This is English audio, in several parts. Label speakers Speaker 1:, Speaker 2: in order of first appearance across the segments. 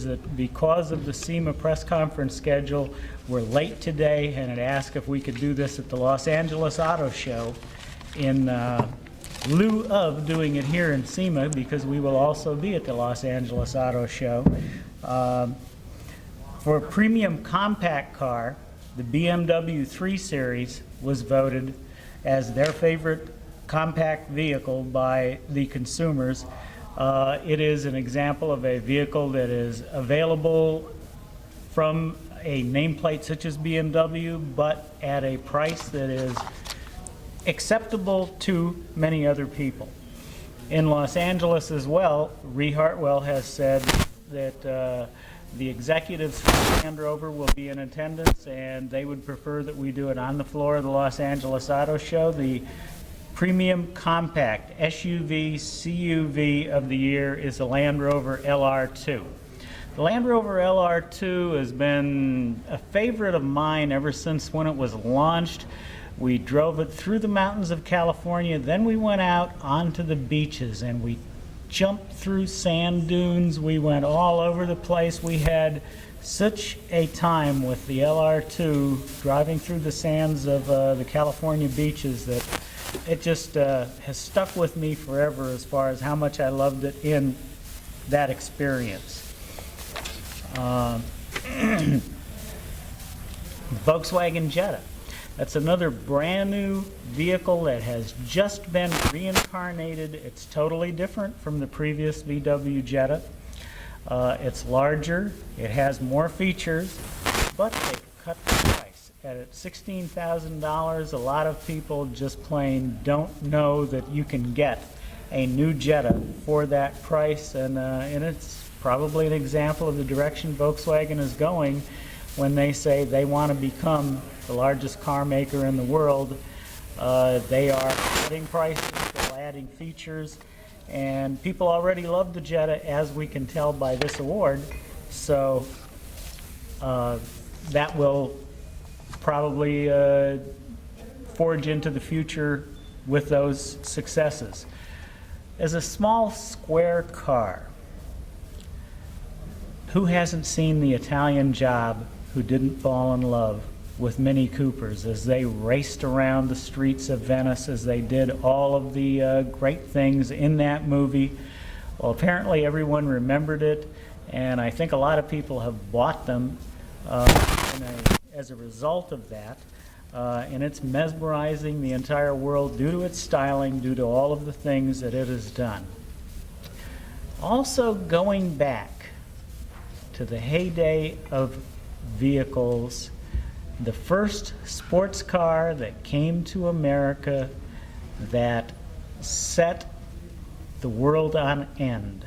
Speaker 1: that because of the SEMA press conference schedule, we're late today and had asked if we could do this at the Los Angeles Auto Show in lieu of doing it here in SEMA, because we will also be at the Los Angeles Auto Show. For a premium compact car, the BMW 3 Series was voted as their favorite compact vehicle by the consumers. It is an example of a vehicle that is available from a nameplate such as BMW, but at a price that is acceptable to many other people. In Los Angeles as well, Ree Hartwell has said that the executives from Land Rover will be in attendance, and they would prefer that we do it on the floor of the Los Angeles Auto Show. The premium compact SUV CUV of the year is the Land Rover LR2. The Land Rover LR2 has been a favorite of mine ever since when it was launched. We drove it through the mountains of California, then we went out onto the beaches and we jumped through sand dunes. We went all over the place. We had such a time with the LR2 driving through the sands of the California beaches that it just has stuck with me forever as far as how much I loved it in that experience. Volkswagen Jetta. That's another brand new vehicle that has just been reincarnated. It's totally different from the previous VW Jetta. It's larger, it has more features, but they cut the price. At $16,000, a lot of people just plain don't know that you can get a new Jetta for that price, and it's probably an example of the direction Volkswagen is going when they say they want to become the largest car maker in the world. They are cutting prices, they're adding features, and people already love the Jetta, as we can tell by this award. So that will probably forge into the future with those successes. As a small square car, who hasn't seen the Italian Job who didn't fall in love with Mini Coopers as they raced around the streets of Venice, as they did all of the great things in that movie? Well, apparently everyone remembered it, and I think a lot of people have bought them as a result of that. And it's mesmerizing the entire world due to its styling, due to all of the things that it has done. Also, going back to the heyday of vehicles, the first sports car that came to America that set the world on end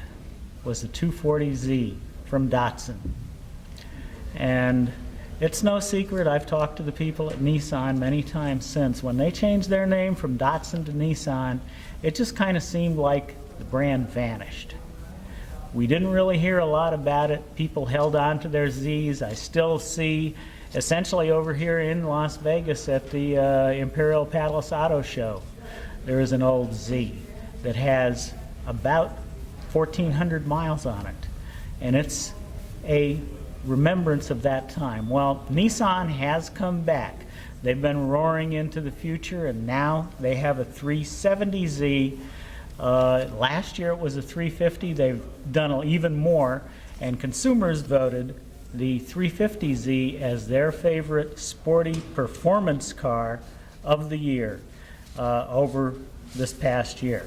Speaker 1: was the 240Z from Datsun. And it's no secret, I've talked to the people at Nissan many times since. When they changed their name from Datsun to Nissan, it just kind of seemed like the brand vanished. We didn't really hear a lot about it. People held on to their Zs. I still see, essentially over here in Las Vegas at the Imperial Palace Auto Show, there is an old Z that has about 1,400 miles on it. And it's a remembrance of that time. Well, Nissan has come back. They've been roaring into the future, and now they have a 370Z. Last year it was a 350. They've done even more, and consumers voted the 350Z as their favorite sporty performance car of the year over this past year.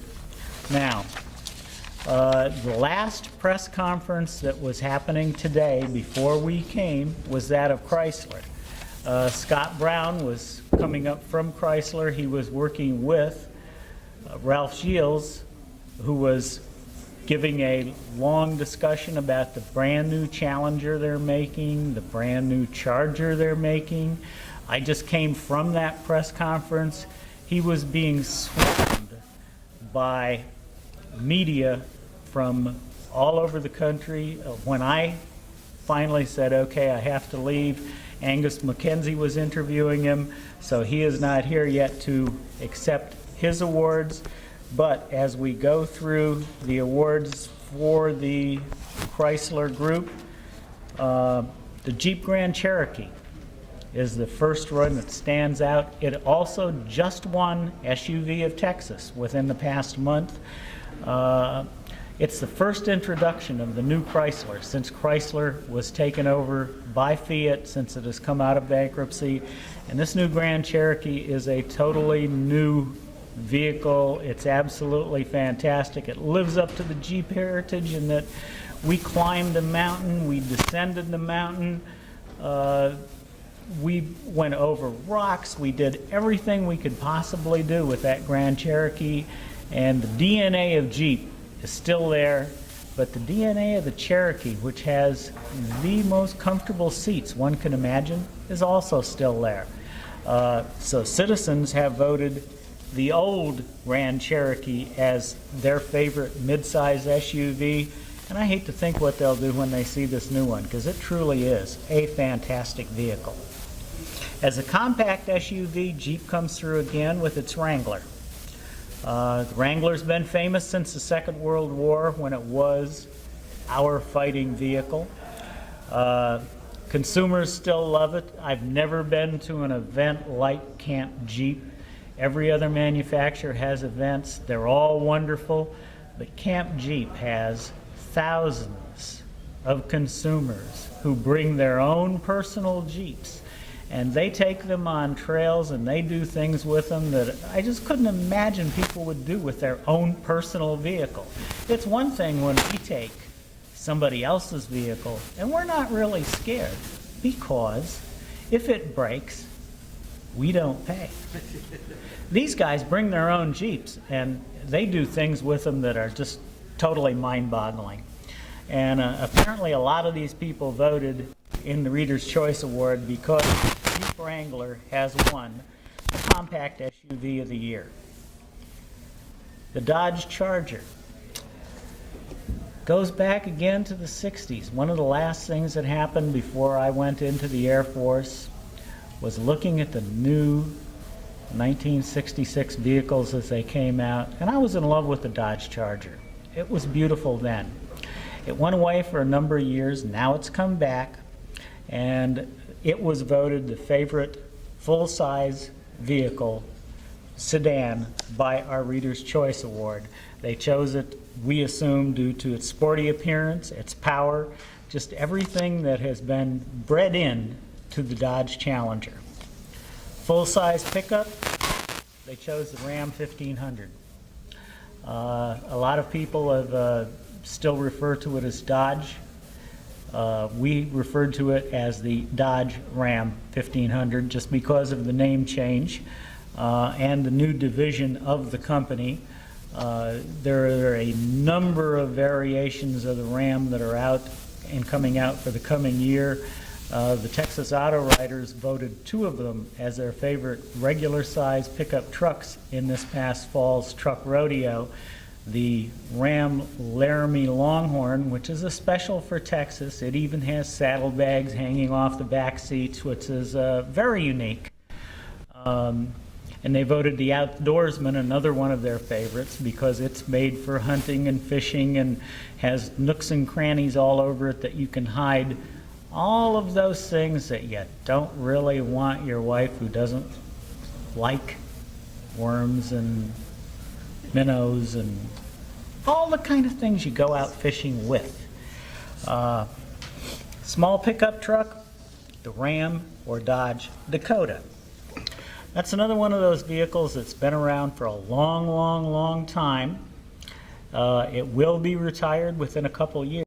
Speaker 1: Now, the last press conference that was happening today before we came was that of Chrysler. Scott Brown was coming up from Chrysler. He was working with Ralph Gilles, who was giving a long discussion about the brand new Challenger they're making, the brand new Charger they're making. I just came from that press conference. He was being swarmed by media from all over the country. When I finally said, okay, I have to leave, Angus McKenzie was interviewing him, so he is not here yet to accept his awards. But as we go through the awards for the Chrysler Group, The Jeep Grand Cherokee is the first one that stands out. It also just won SUV of Texas within the past month. It's the first introduction of the new Chrysler since Chrysler was taken over by Fiat, since it has come out of bankruptcy. And this new Grand Cherokee is a totally new vehicle. It's absolutely fantastic. It lives up to the Jeep heritage in that we climbed a mountain, we descended the mountain, we went over rocks, we did everything we could possibly do with that Grand Cherokee, and the DNA of Jeep is still there, but the DNA of the Cherokee, which has the most comfortable seats one can imagine, is also still there. So citizens have voted the old Grand Cherokee as their favorite midsize SUV, and I hate to think what they'll do when they see this new one, because it truly is a fantastic vehicle. As a compact SUV, Jeep comes through again with its Wrangler. The Wrangler's been famous since the Second World War, when it was our fighting vehicle. Consumers still love it. I've never been to an event like Camp Jeep. Every other manufacturer has events. They're all wonderful, but Camp Jeep has thousands of consumers who bring their own personal Jeeps, and they take them on trails and they do things with them that I just couldn't imagine people would do with their own personal vehicle. It's one thing when we take somebody else's vehicle and we're not really scared, because if it breaks, we don't pay. These guys bring their own Jeeps and they do things with them that are just totally mind-boggling. And apparently a lot of these people voted in the Reader's Choice Award because Jeep Wrangler has won the Compact SUV of the Year. The Dodge Charger goes back again to the 60s. One of the last things that happened before I went into the Air Force was looking at the new 1966 vehicles as they came out, and I was in love with the Dodge Charger. It was beautiful then. It went away for a number of years. Now it's come back, and it was voted the favorite full-size vehicle sedan by our Reader's Choice Award. They chose it, we assume, due to its sporty appearance, its power, just everything that has been bred in to the Dodge Challenger. Full-size pickup, they chose the Ram 1500. A lot of people have still refer to it as Dodge. We referred to it as the Dodge Ram 1500 just because of the name change and the new division of the company. There are a number of variations of the Ram that are out and coming out for the coming year. The Texas Auto Riders voted 2 of them as their favorite regular size pickup trucks in this past fall's truck rodeo. The Ram Laramie Longhorn, which is a special for Texas. It even has saddlebags hanging off the back seats, which is very unique. And they voted the Outdoorsman, another one of their favorites, because it's made for hunting and fishing and has nooks and crannies all over it that you can hide all of those things that you don't really want your wife, who doesn't like worms and minnows and all the kind of things you go out fishing with. Small pickup truck, the Ram or Dodge Dakota. That's another one of those vehicles that's been around for a long, long, long time. It will be retired within a couple years.